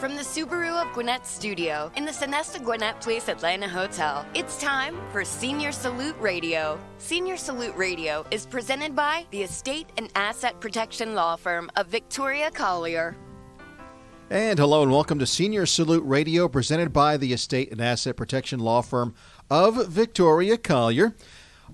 From the Subaru of Gwinnett studio in the Sonesta Gwinnett Place Atlanta Hotel, it's time for Senior Salute Radio. Senior Salute Radio is presented by the Estate and Asset Protection Law Firm of Victoria Collier. And hello and welcome to Senior Salute Radio, presented by the Estate and Asset Protection Law Firm of Victoria Collier.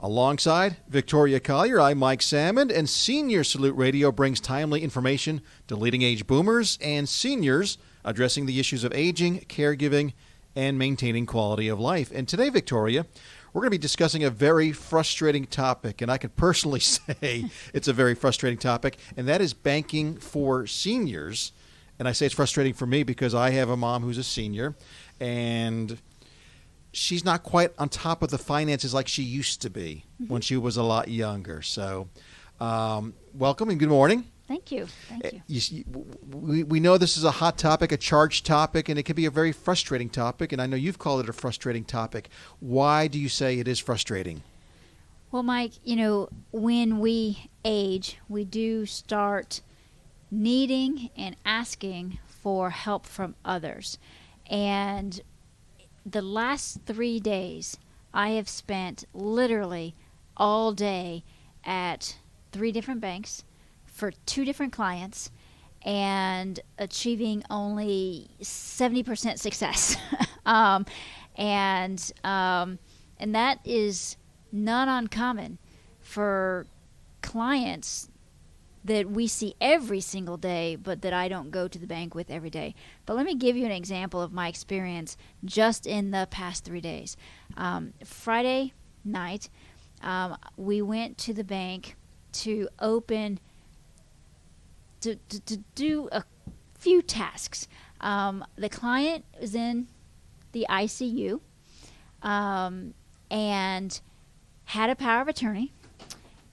Alongside Victoria Collier, I'm Mike Salmon, and Senior Salute Radio brings timely information to leading-age boomers and seniors addressing the issues of aging, caregiving, and maintaining quality of life. And today, Victoria, we're going to be discussing a very frustrating topic, and I can personally say it's a very frustrating topic, and that is banking for seniors. And I say it's frustrating for me because I have a mom who's a senior, and she's not quite on top of the finances like she used to be when she was a lot younger. So welcome and good morning. Thank you. Thank you. We know this is a hot topic, a charged topic, and it can be a very frustrating topic. And I know you've called it a frustrating topic. Why do you say it is frustrating? Well, Mike, when we age, we do start needing and asking for help from others. And the last 3 days, I have spent literally all day at 3 different banks for 2 different clients and achieving only 70% success. And that is not uncommon for clients that we see every single day, but that I don't go to the bank with every day. But let me give you an example of my experience just in the past 3 days. Friday night, we went to the bank to do a few tasks. The client was in the ICU and had a power of attorney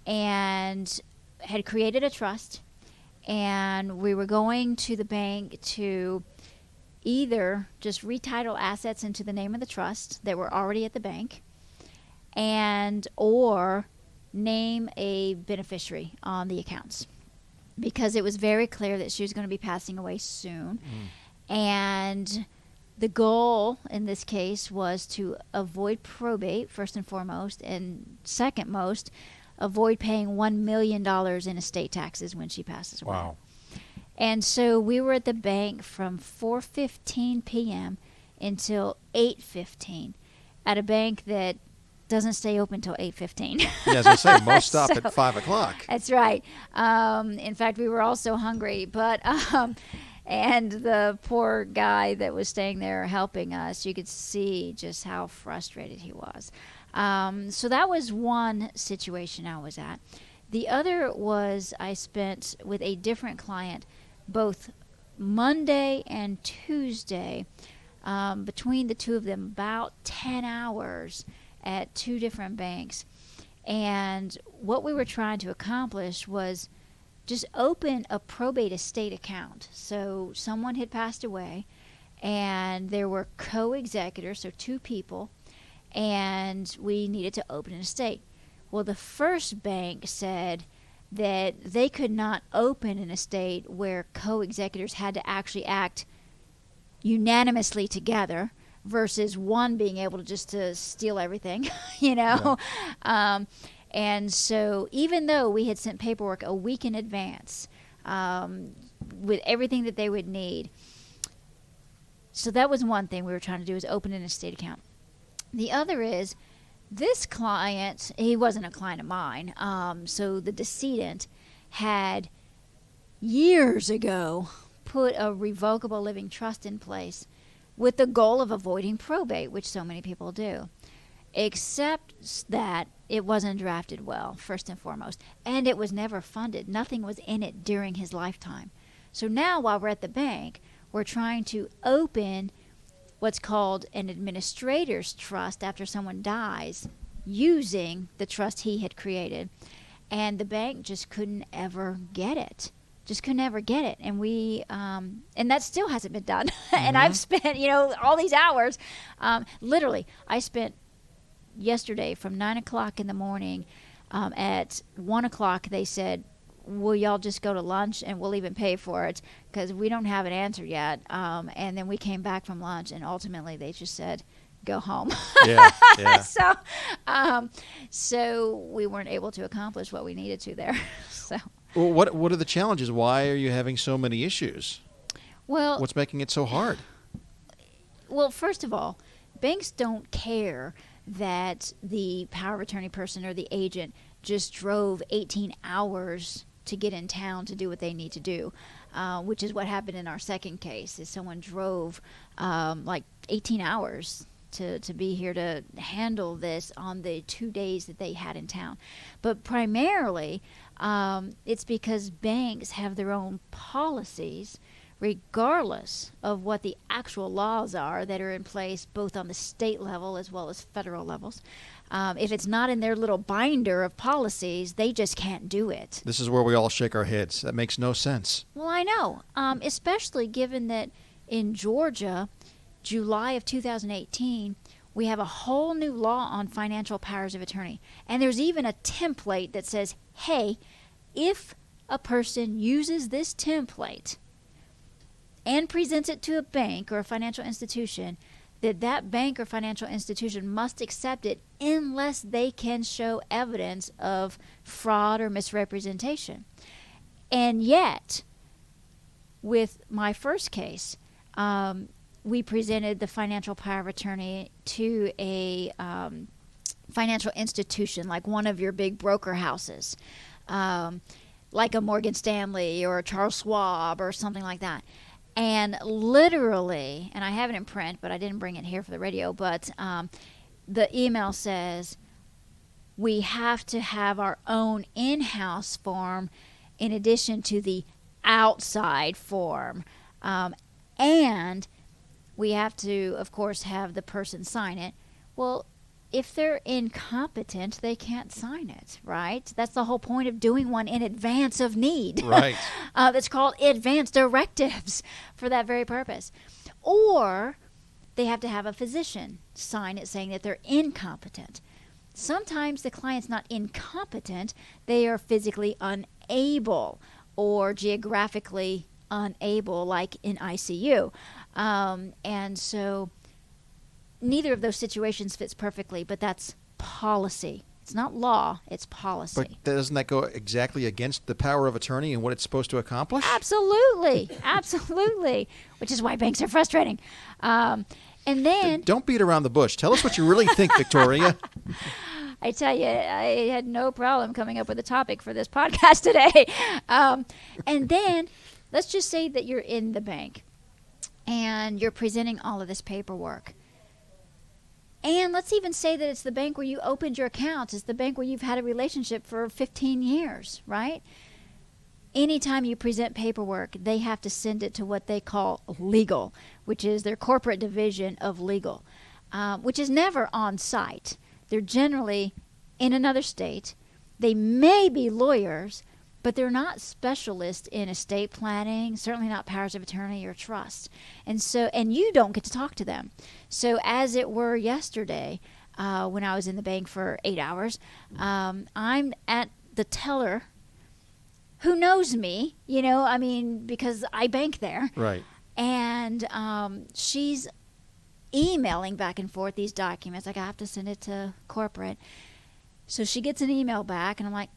and had created a trust, and we were going to the bank to either just retitle assets into the name of the trust that were already at the bank and or name a beneficiary on the accounts, because it was very clear that she was going to be passing away soon. And the goal in this case was to avoid probate, first and foremost, and second most, avoid paying $1 million in estate taxes when she passes away. Wow. And so we were at the bank from 4:15 p.m. until 8:15 at a bank that doesn't stay open until 8:15. Yeah, as I say, most stop at 5 o'clock. That's right. In fact, we were all so hungry, but and the poor guy that was staying there helping us, you could see just how frustrated he was. So that was one situation I was at. The other was I spent with a different client both Monday and Tuesday, between the two of them, about 10 hours at 2 different banks. And what we were trying to accomplish was just open a probate estate account. So someone had passed away, and there were co-executors, so 2 people, and we needed to open an estate. Well, the first bank said that they could not open an estate where co-executors had to actually act unanimously together versus one being able to steal everything, Yeah. And so even though we had sent paperwork a week in advance with everything that they would need, so that was one thing we were trying to do, is open an estate account. The other is this client, he wasn't a client of mine, so the decedent had years ago put a revocable living trust in place with the goal of avoiding probate, which so many people do, except that it wasn't drafted well, first and foremost, and it was never funded. Nothing was in it during his lifetime. So now while we're at the bank, we're trying to open what's called an administrator's trust after someone dies using the trust he had created. And the bank just couldn't ever get it. And we, and that still hasn't been done. And I've spent, all these hours. Literally, I spent yesterday from 9 o'clock in the morning. At 1 o'clock, they said, will y'all just go to lunch and we'll even pay for it because we don't have an answer yet. And then we came back from lunch, and ultimately they just said, go home. Yeah, yeah. So we weren't able to accomplish what we needed to there. So. Well, what are the challenges? Why are you having so many issues? Well, what's making it so hard? Well, first of all, banks don't care that the power of attorney person or the agent just drove 18 hours to get in town to do what they need to do, which is what happened in our second case. Is someone drove like 18 hours to be here to handle this on the 2 days that they had in town. But primarily, it's because banks have their own policies regardless of what the actual laws are that are in place both on the state level as well as federal levels. If it's not in their little binder of policies, they just can't do it. This is where we all shake our heads. That makes no sense. Well, I know, especially given that in Georgia, July of 2018, we have a whole new law on financial powers of attorney. And there's even a template that says, hey, if a person uses this template and presents it to a bank or a financial institution, that bank or financial institution must accept it unless they can show evidence of fraud or misrepresentation. And yet, with my first case, we presented the financial power of attorney to a financial institution, like one of your big broker houses, like a Morgan Stanley or a Charles Schwab or something like that. And literally, and I have it in print, but I didn't bring it here for the radio, but the email says, we have to have our own in-house form in addition to the outside form. And we have to, of course, have the person sign it. Well, if they're incompetent, they can't sign it, right? That's the whole point of doing one in advance of need. Right. It's called advance directives for that very purpose. Or they have to have a physician sign it saying that they're incompetent. Sometimes the client's not incompetent, they are physically unable or geographically unable, like in ICU. And so neither of those situations fits perfectly, but that's policy. It's not law, it's policy. But doesn't that go exactly against the power of attorney and what it's supposed to accomplish? Absolutely. Absolutely. Which is why banks are frustrating. And then... Don't beat around the bush. Tell us what you really think, Victoria. I tell you, I had no problem coming up with a topic for this podcast today. And then, let's just say that you're in the bank and you're presenting all of this paperwork. And let's even say that it's the bank where you opened your accounts. It's the bank where you've had a relationship for 15 years, right? Anytime you present paperwork, they have to send it to what they call legal, which is their corporate division of legal, which is never on site. They're generally in another state. They may be lawyers, but they're not specialists in estate planning, certainly not powers of attorney or trust. And you don't get to talk to them. So as it were yesterday, when I was in the bank for 8 hours, I'm at the teller who knows me, because I bank there. Right. And she's emailing back and forth these documents. Like, I have to send it to corporate. So she gets an email back, and I'm like,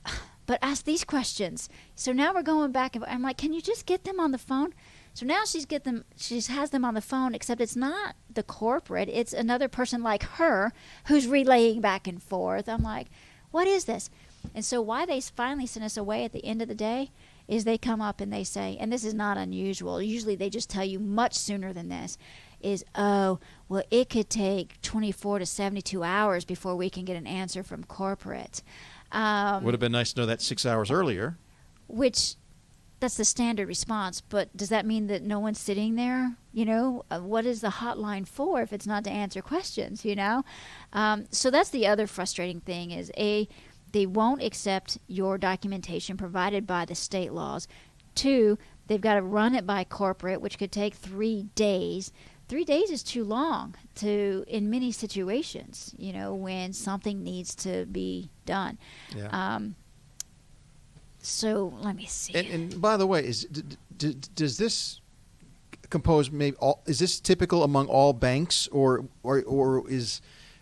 but ask these questions. So now we're going back, and I'm like, can you just get them on the phone? So now she has them on the phone, except it's not the corporate. It's another person like her who's relaying back and forth. I'm like, what is this? And so why they finally sent us away at the end of the day is they come up and they say, and this is not unusual. Usually they just tell you much sooner than this, is, oh, well, it could take 24 to 72 hours before we can get an answer from corporate. Would have been nice to know that 6 hours earlier. Which, that's the standard response, but does that mean that no one's sitting there? What is the hotline for if it's not to answer questions, So that's the other frustrating thing is, they won't accept your documentation provided by the state laws. 2, they've got to run it by corporate, which could take 3 days. 3 days is too long in many situations, when something needs to be done. Yeah. So let me see. And by the way, does this compose maybe all? Is this typical among all banks, or is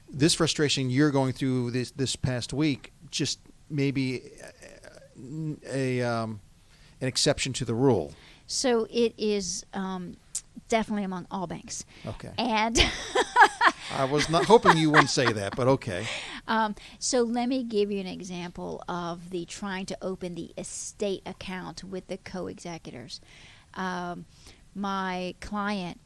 this frustration you're going through this past week just maybe an exception to the rule? So it is definitely among all banks. Okay. And I was not hoping you wouldn't say that, but okay. So let me give you an example of the trying to open the estate account with the co-executors. My client,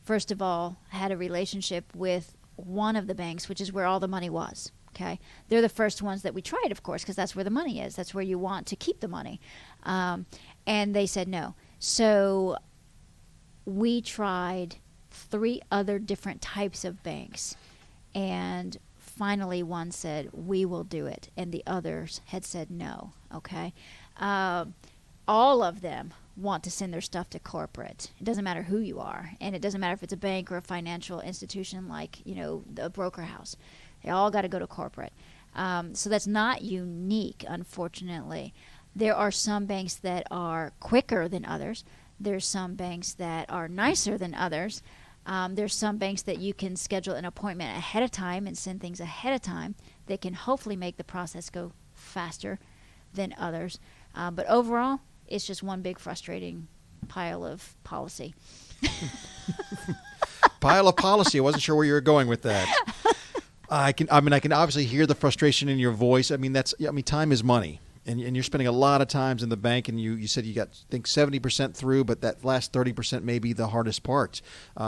first of all, had a relationship with one of the banks, which is where all the money was. Okay, they're the first ones that we tried, of course, because that's where the money is. That's where you want to keep the money. And they said no. So we tried 3 other different types of banks. And finally one said, we will do it. And the others had said no. Okay. All of them want to send their stuff to corporate. It doesn't matter who you are. And it doesn't matter if it's a bank or a financial institution like, the broker house. They all got to go to corporate. So that's not unique, unfortunately. There are some banks that are quicker than others. There's some banks that are nicer than others. There's some banks that you can schedule an appointment ahead of time and send things ahead of time that can hopefully make the process go faster than others. But overall, it's just one big frustrating pile of policy. Pile of policy. I wasn't sure where you were going with that. I can obviously hear the frustration in your voice. Time is money. And you're spending a lot of times in the bank, and you said you got, I think, 70% through, but that last 30% may be the hardest part.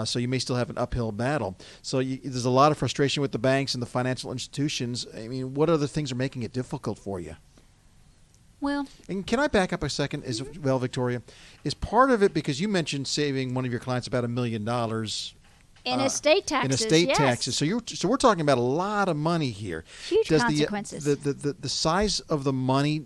So you may still have an uphill battle. So there's a lot of frustration with the banks and the financial institutions. I mean, what other things are making it difficult for you? Well, and can I back up a second as well, Victoria? Is part of it because you mentioned saving one of your clients about $1 million in estate taxes, taxes. So we're talking about a lot of money here. Huge consequences. The size of the money,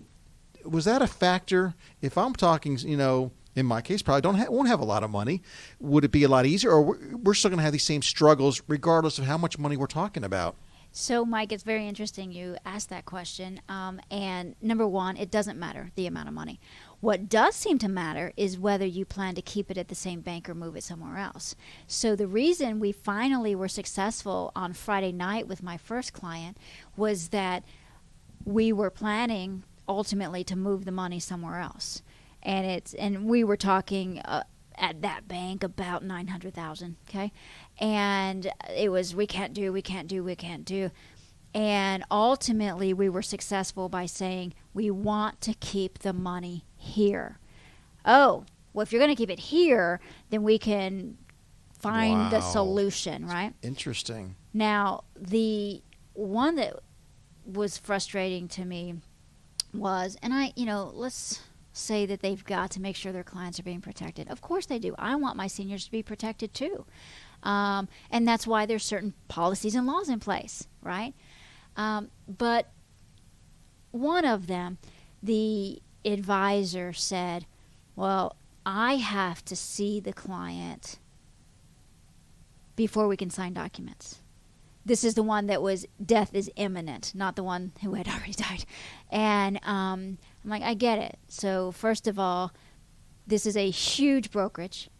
was that a factor? If I'm talking, in my case, probably won't have a lot of money. Would it be a lot easier, or we're still going to have these same struggles regardless of how much money we're talking about? So, Mike, it's very interesting you asked that question. And number one, it doesn't matter the amount of money. What does seem to matter is whether you plan to keep it at the same bank or move it somewhere else. So the reason we finally were successful on Friday night with my first client was that we were planning ultimately to move the money somewhere else. And we were talking at that bank about $900,000, okay? And it was we can't do. And ultimately we were successful by saying we want to keep the money here. Oh, well, if you're going to keep it here, then we can find the solution, right? Interesting. Now, the one that was frustrating to me was, and let's say that they've got to make sure their clients are being protected. Of course they do. I want my seniors to be protected too. And that's why there's certain policies and laws in place, right? But one of them, the advisor said, well, I have to see the client before we can sign documents. This is the one that was death is imminent, not the one who had already died. And I'm like, I get it. So first of all, this is a huge brokerage.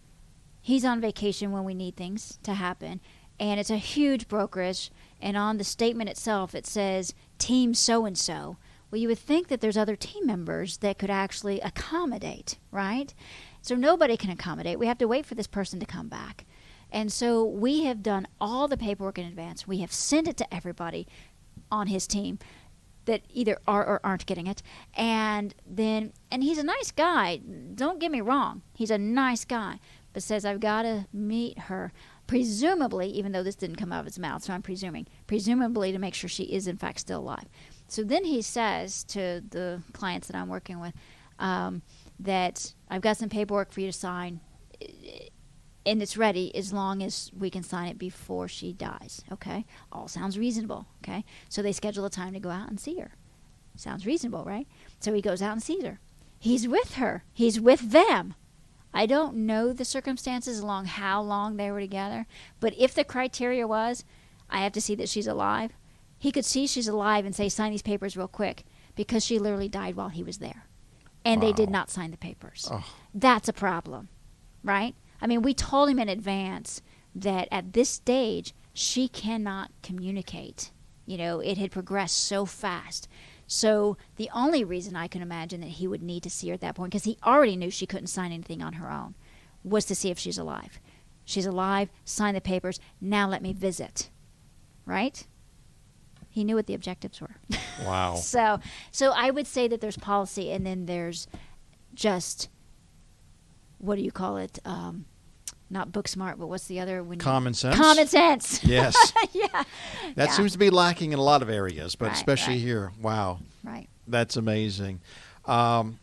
He's on vacation when we need things to happen. And it's a huge brokerage. And on the statement itself, it says team so-and-so. Well, you would think that there's other team members that could actually accommodate, right? So nobody can accommodate. We have to wait for this person to come back. And so we have done all the paperwork in advance. We have sent it to everybody on his team that either are or aren't getting it. And he's a nice guy. Don't get me wrong. He's a nice guy. But says, I've got to meet her, presumably, even though this didn't come out of his mouth, so I'm presumably to make sure she is in fact still alive. So then he says to the clients that I'm working with that I've got some paperwork for you to sign, and it's ready as long as we can sign it before she dies. Okay? All sounds reasonable. Okay? So they schedule a time to go out and see her. Sounds reasonable, right? So he goes out and sees her. He's with her. He's with them. I don't know the circumstances along how long they were together, but if the criteria was, I have to see that she's alive, he could see she's alive and say, sign these papers real quick. because she literally died while he was there. And they did not sign the papers. Oh. That's a problem, right? I mean, we told him in advance that at this stage, she cannot communicate. You know, it had progressed so fast. So the only reason I can imagine that he would need to see her at that point, because he already knew she couldn't sign anything on her own, was to see if she's alive. She's alive, sign the papers, now let me visit. Right? He knew what the objectives were. Wow. So I would say that there's policy, and then there's just, what do you call it? Not book smart, but what's the other? Common sense? Common sense. Yes. Yeah. That seems to be lacking in a lot of areas, but Right, especially right. here. Wow. Right. That's amazing. Well,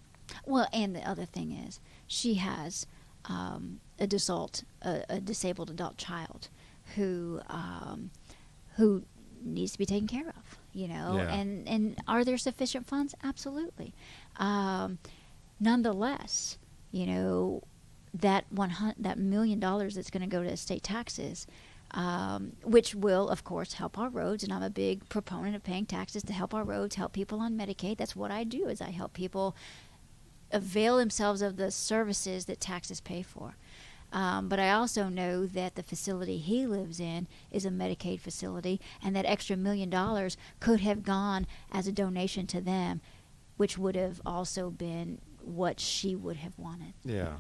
and the other thing is, she has a disabled adult child who needs to be taken care of, you know. Yeah. And are there sufficient funds? Absolutely. Nonetheless, you know, that $1 million that's going to go to estate taxes, which will, of course, help our roads. And I'm a big proponent of paying taxes to help our roads, help people on Medicaid. That's what I do, is I help people avail themselves of the services that taxes pay for. But I also know that the facility he lives in is a Medicaid facility, and that extra $1 million could have gone as a donation to them, which would have also been what she would have wanted. Yeah.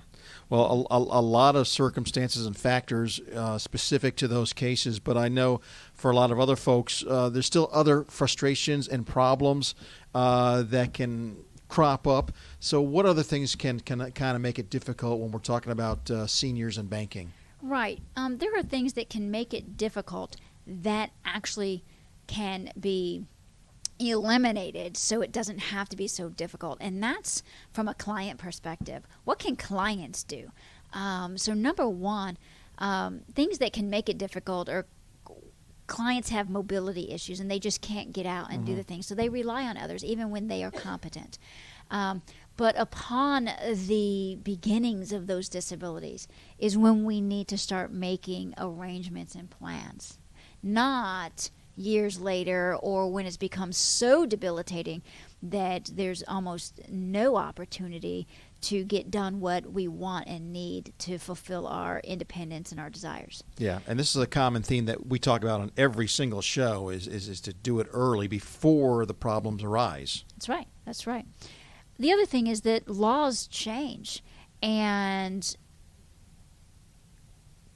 Well, a lot of circumstances and factors specific to those cases, but I know for a lot of other folks, there's still other frustrations and problems that can crop up. So what other things can kind of make it difficult when we're talking about seniors and banking? Right. There are things that can make it difficult that actually can be eliminated so it doesn't have to be so difficult. And that's from a client perspective. What can clients do? So number one, things that can make it difficult are clients have mobility issues and they just can't get out and do the things. So they rely on others even when they are competent. But upon the beginnings of those disabilities is when we need to start making arrangements and plans. Not years later or when it's become so debilitating that there's almost no opportunity to get done what we want and need to fulfill our independence and our desires. Yeah, and this is a common theme that we talk about on every single show is to do it early before the problems arise. That's right. That's right. The other thing is that laws change, and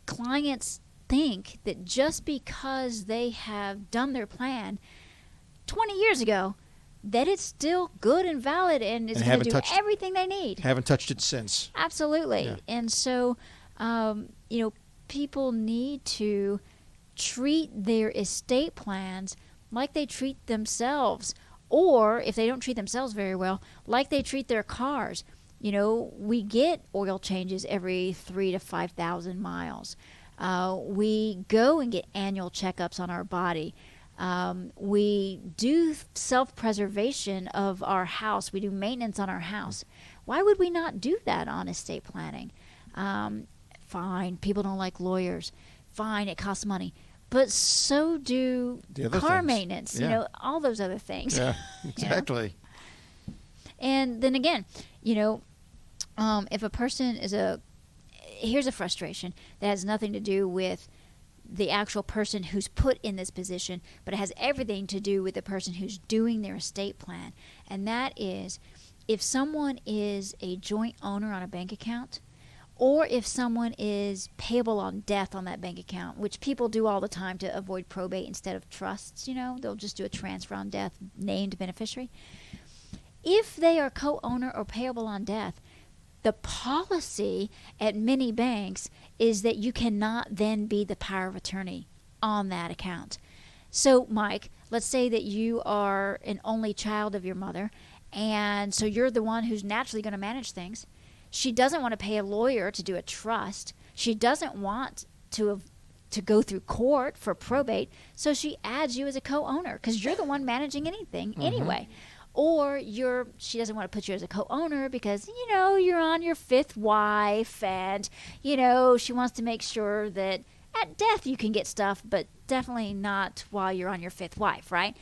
clients think that just because they have done their plan 20 years ago, that it's still good and valid and is going to do everything they need. Haven't touched it since. Absolutely. Yeah. And so, people need to treat their estate plans like they treat themselves, or if they don't treat themselves very well, like they treat their cars. You know, we get oil changes every 3,000 to 5,000 miles. We go and get annual checkups on our body. We do self-preservation of our house. We do maintenance on our house. Why would we not do that on estate planning? Fine, people don't like lawyers. Fine, it costs money. But so do car maintenance, all those other things. Yeah, exactly. And then again, if a person here's a frustration that has nothing to do with the actual person who's put in this position, but it has everything to do with the person who's doing their estate plan. And that is, if someone is a joint owner on a bank account, or if someone is payable on death on that bank account, which people do all the time to avoid probate instead of trusts, they'll just do a transfer on death, named beneficiary. If they are co-owner or payable on death, the policy at many banks is that you cannot then be the power of attorney on that account. So, Mike, let's say that you are an only child of your mother, and so you're the one who's naturally going to manage things. She doesn't want to pay a lawyer to do a trust. She doesn't want to go through court for probate, so she adds you as a co-owner because you're the one managing anything anyway. Or she doesn't want to put you as a co-owner because, you're on your fifth wife and, she wants to make sure that at death you can get stuff, but definitely not while you're on your fifth wife, right?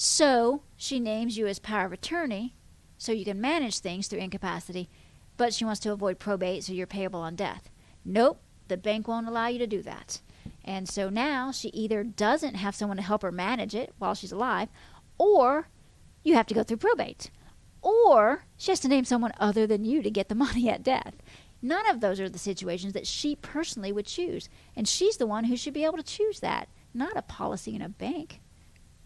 So she names you as power of attorney so you can manage things through incapacity, but she wants to avoid probate so you're payable on death. Nope, the bank won't allow you to do that. And so now she either doesn't have someone to help her manage it while she's alive, or you have to go through probate, or she has to name someone other than you to get the money at death. None of those are the situations that she personally would choose, and she's the one who should be able to choose that, not a policy in a bank,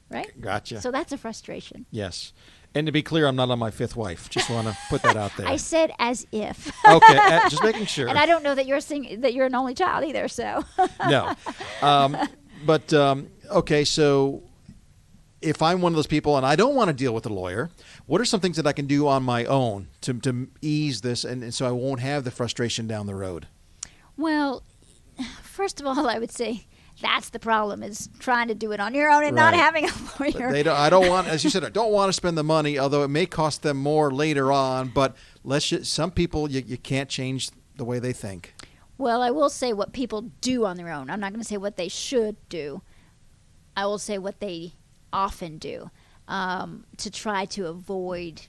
right? Gotcha. So that's a frustration. Yes. And to be clear, I'm not on my fifth wife. Just want to put that out there. I said as if. Okay, just making sure. And I don't know that you're an only child either, so. No. Okay, so if I'm one of those people and I don't want to deal with a lawyer, what are some things that I can do on my own to ease this and so I won't have the frustration down the road? Well, first of all, I would say that's the problem, is trying to do it on your own and not having a lawyer. I don't want, as you said, I don't want to spend the money, although it may cost them more later on. But some people, you can't change the way they think. Well, I will say what people do on their own. I'm not going to say what they should do. I will say what they often do to try to avoid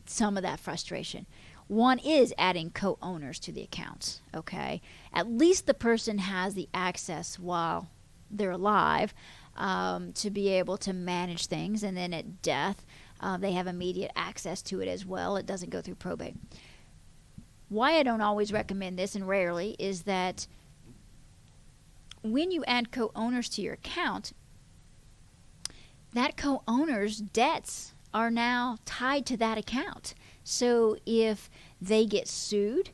some of that frustration. One is adding co-owners to the accounts, okay? At least the person has the access while they're alive to be able to manage things, and then at death, they have immediate access to it as well. It doesn't go through probate. Why I don't always recommend this, and rarely, is that when you add co-owners to your account, that co-owner's debts are now tied to that account. So if they get sued,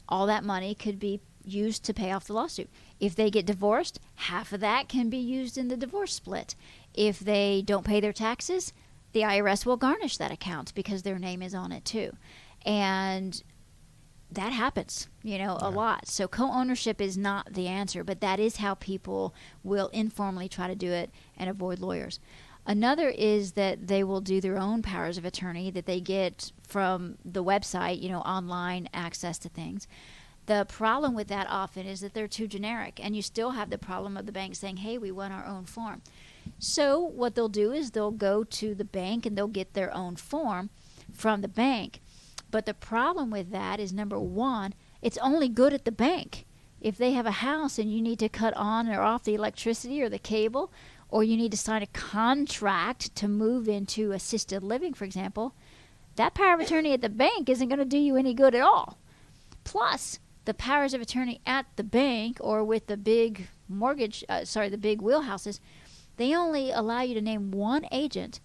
all that money could be used to pay off the lawsuit. If they get divorced, half of that can be used in the divorce split. If they don't pay their taxes, the IRS will garnish that account because their name is on it too. And that happens, a lot. So co-ownership is not the answer, but that is how people will informally try to do it and avoid lawyers. Another is that they will do their own powers of attorney that they get from the website, online access to things. The problem with that often is that they're too generic, and you still have the problem of the bank saying, hey, we want our own form. So what they'll do is they'll go to the bank and they'll get their own form from the bank. But the problem with that is, number one, it's only good at the bank. If they have a house and you need to cut on or off the electricity or the cable, or you need to sign a contract to move into assisted living, for example, that power of attorney at the bank isn't going to do you any good at all. Plus, the powers of attorney at the bank or with the big the big wheelhouses, they only allow you to name one agent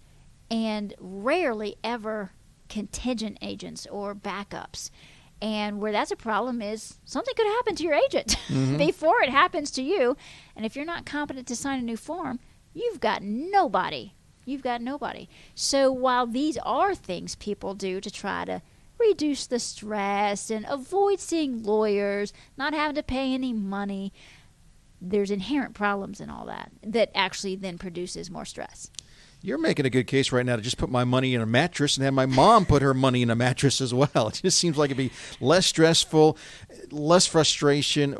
and rarely ever contingent agents or backups. And where that's a problem is something could happen to your agent before it happens to you. And if you're not competent to sign a new form, you've got nobody. So while these are things people do to try to reduce the stress and avoid seeing lawyers, not having to pay any money, there's inherent problems in all that actually then produces more stress. You're making a good case right now to just put my money in a mattress and have my mom put her money in a mattress as well. It just seems like it'd be less stressful, less frustration.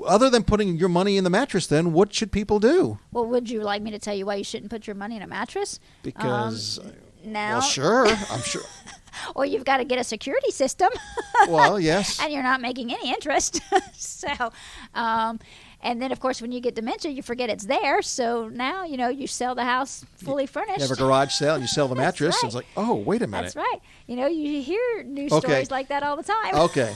Other than putting your money in the mattress, then what should people do? Well, would you like me to tell you why you shouldn't put your money in a mattress? Because, now, well, sure, I'm sure. Or you've got to get a security system. Well, yes. And you're not making any interest. So, and then, of course, when you get dementia, you forget it's there. So now, you sell the house fully furnished. You have a garage sale and you sell the mattress. Right. And it's like, oh, wait a minute. That's right. You hear news stories like that all the time. Okay.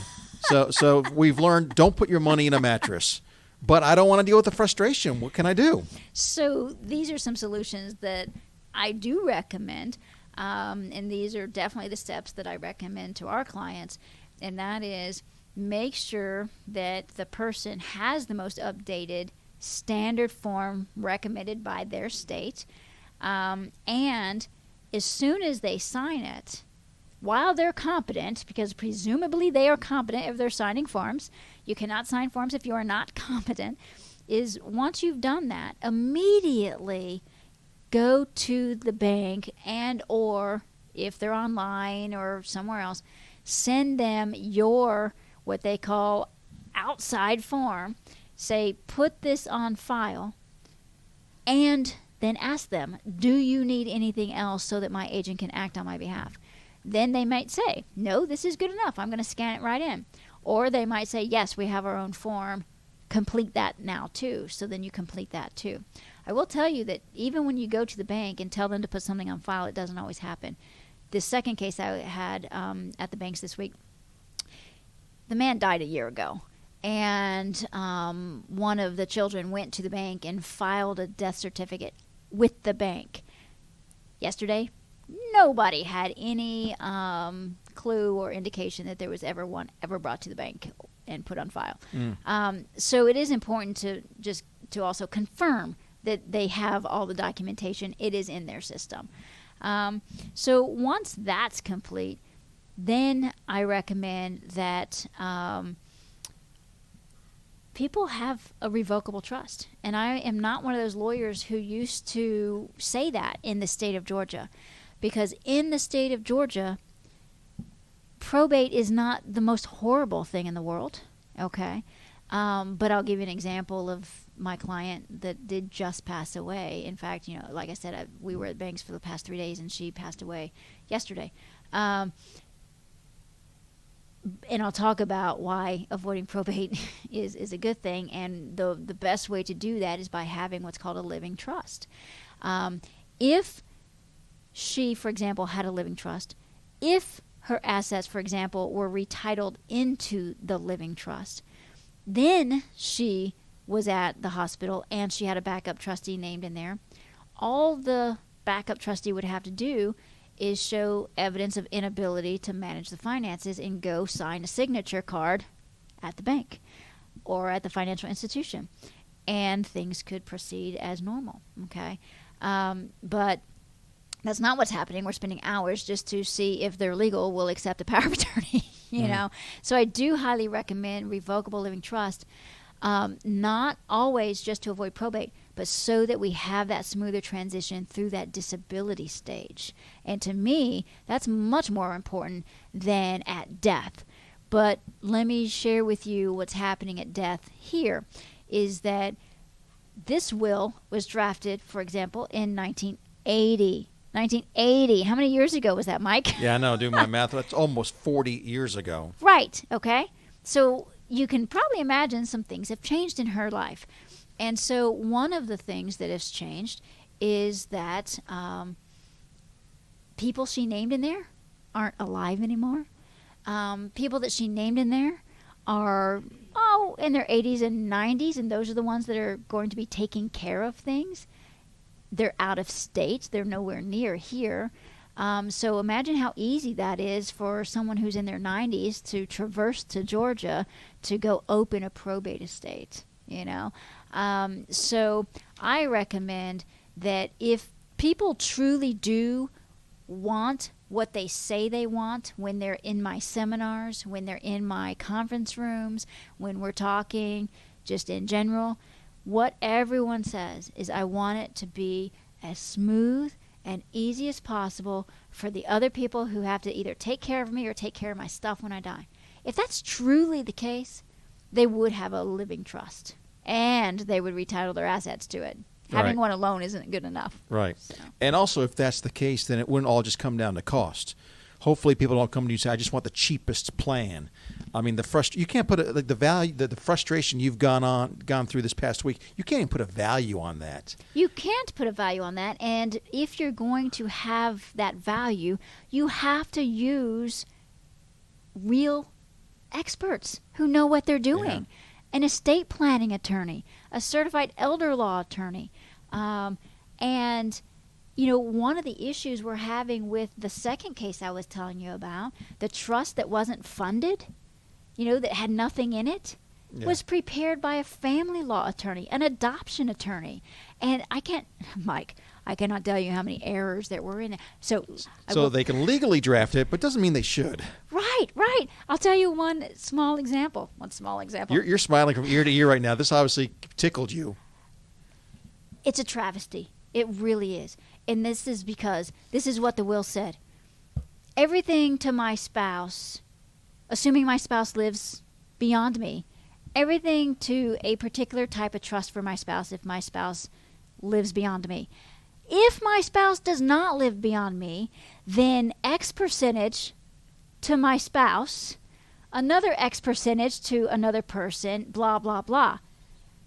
So we've learned, don't put your money in a mattress. But I don't want to deal with the frustration. What can I do? So these are some solutions that I do recommend. And these are definitely the steps that I recommend to our clients. And that is, make sure that the person has the most updated standard form recommended by their state. And as soon as they sign it, while they're competent, because presumably they are competent if they're signing forms, you cannot sign forms if you are not competent, is once you've done that, immediately go to the bank and or if they're online or somewhere else, send them your what they call outside form. Say, put this on file, and then ask them, do you need anything else so that my agent can act on my behalf? Then they might say, no, this is good enough. I'm going to scan it right in. Or they might say, yes, we have our own form. Complete that now too. So then you complete that too. I will tell you that even when you go to the bank and tell them to put something on file, it doesn't always happen. The second case I had at the banks this week, the man died a year ago. And one of the children went to the bank and filed a death certificate with the bank. Yesterday, nobody had any clue or indication that there was ever one ever brought to the bank and put on file. So it is important to also confirm that they have all the documentation. It is in their system. So once that's complete, then I recommend that people have a revocable trust. And I am not one of those lawyers who used to say that in the state of Georgia. Because in the state of Georgia, probate is not the most horrible thing in the world, okay? But I'll give you an example of my client that did just pass away. In fact, like I said, we were at banks for the past 3 days, and she passed away yesterday. And I'll talk about why avoiding probate is a good thing, and the best way to do that is by having what's called a living trust. If she, for example, had a living trust, if her assets, for example, were retitled into the living trust, then she was at the hospital and she had a backup trustee named in there, all the backup trustee would have to do is show evidence of inability to manage the finances and go sign a signature card at the bank or at the financial institution, and things could proceed as normal, okay? But that's not what's happening. We're spending hours just to see if their legal will accept a power of attorney, you know? So I do highly recommend revocable living trust, not always just to avoid probate, but so that we have that smoother transition through that disability stage. And to me, that's much more important than at death. But let me share with you what's happening at death here, is that this will was drafted, for example, in 1980. 1980. How many years ago was that, Mike? Yeah, I know. Doing my math, that's almost 40 years ago. Right. Okay. So you can probably imagine some things have changed in her life. And so one of the things that has changed is that people she named in there aren't alive anymore. People that she named in there are, in their 80s and 90s, and those are the ones that are going to be taking care of things. They're out of state. They're nowhere near here. So imagine how easy that is for someone who's in their 90s to traverse to Georgia to go open a probate estate, you know. So I recommend that if people truly do want what they say they want when they're in my seminars, when they're in my conference rooms, when we're talking just in general, what everyone says is, I want it to be as smooth and easy as possible for the other people who have to either take care of me or take care of my stuff when I die. If that's truly the case, they would have a living trust, and they would retitle their assets to it. Having one alone isn't good enough. Right. So. And also, if that's the case, then it wouldn't all just come down to cost. Hopefully, people don't come to you and say, "I just want the cheapest plan." I mean, you can't put the value, the frustration you've gone through this past week. You can't even put a value on that. You can't put a value on that, and if you're going to have that value, you have to use real experts who know what they're doing. Yeah. An estate planning attorney, a certified elder law attorney, and one of the issues we're having with the second case I was telling you about, the trust that wasn't funded, that had nothing in it, was prepared by a family law attorney, an adoption attorney. And I cannot tell you how many errors there were in it. So they can legally draft it, but doesn't mean they should. Right. I'll tell you one small example. You're smiling from ear to ear right now. This obviously tickled you. It's a travesty. It really is. And this is because this is what the will said. Everything to my spouse, assuming my spouse lives beyond me, everything to a particular type of trust for my spouse if my spouse lives beyond me. If my spouse does not live beyond me, then X percentage to my spouse, another X percentage to another person, blah, blah, blah.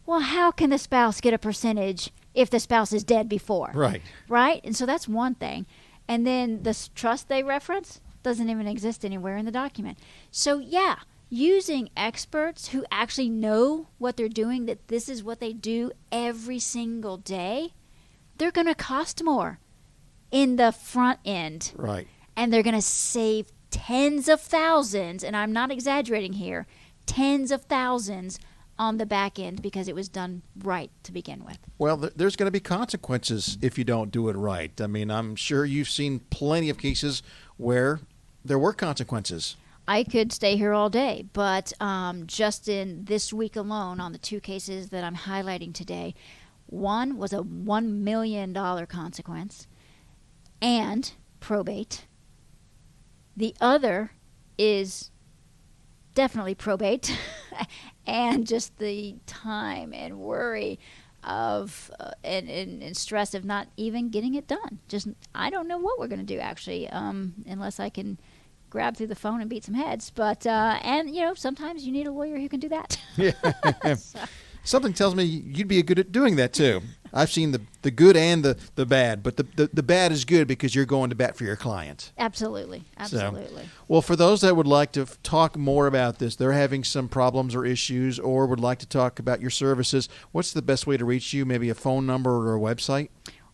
Well, how can the spouse get a percentage if the spouse is dead before? Right. Right? And so that's one thing. And then the trust they reference doesn't even exist anywhere in the document. So, yeah, using experts who actually know what they're doing, that this is what they do every single day, they're going to cost more in the front end. Right. And they're going to save tens of thousands, and I'm not exaggerating here, tens of thousands on the back end because it was done right to begin with. Well, there's going to be consequences if you don't do it right. I mean, I'm sure you've seen plenty of cases where there were consequences. I could stay here all day, but just in this week alone on the two cases that I'm highlighting today, one was a $1 million consequence and probate. The other is definitely probate and just the time and worry of and stress of not even getting it done. Just I don't know what we're going to do actually, unless I can grab through the phone and beat some heads. But and sometimes you need a lawyer who can do that. Yeah. So. Something tells me you'd be good at doing that too. I've seen the good and the bad, but the bad is good because you're going to bat for your client. Absolutely. So, well, for those that would like to talk more about this, they're having some problems or issues or would like to talk about your services, what's the best way to reach you? Maybe a phone number or a website?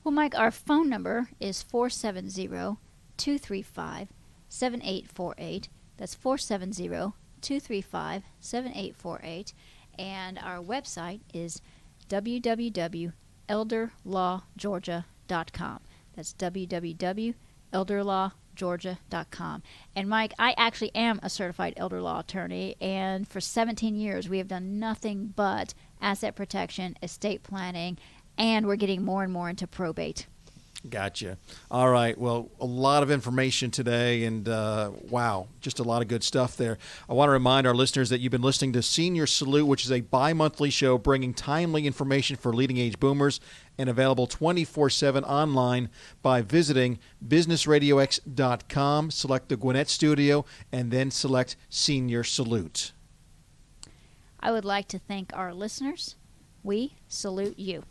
Well, Mike, our phone number is 470-235-7848. That's 470-235-7848. And our website is www.elderlawgeorgia.com. That's www.elderlawgeorgia.com. And Mike, I actually am a certified elder law attorney, and for 17 years we have done nothing but asset protection, estate planning, and we're getting more and more into probate. Gotcha. All right. Well, a lot of information today, and wow, just a lot of good stuff there. I want to remind our listeners that you've been listening to Senior Salute, which is a bi-monthly show bringing timely information for leading-age boomers and available 24/7 online by visiting businessradiox.com, select the Gwinnett Studio, and then select Senior Salute. I would like to thank our listeners. We salute you.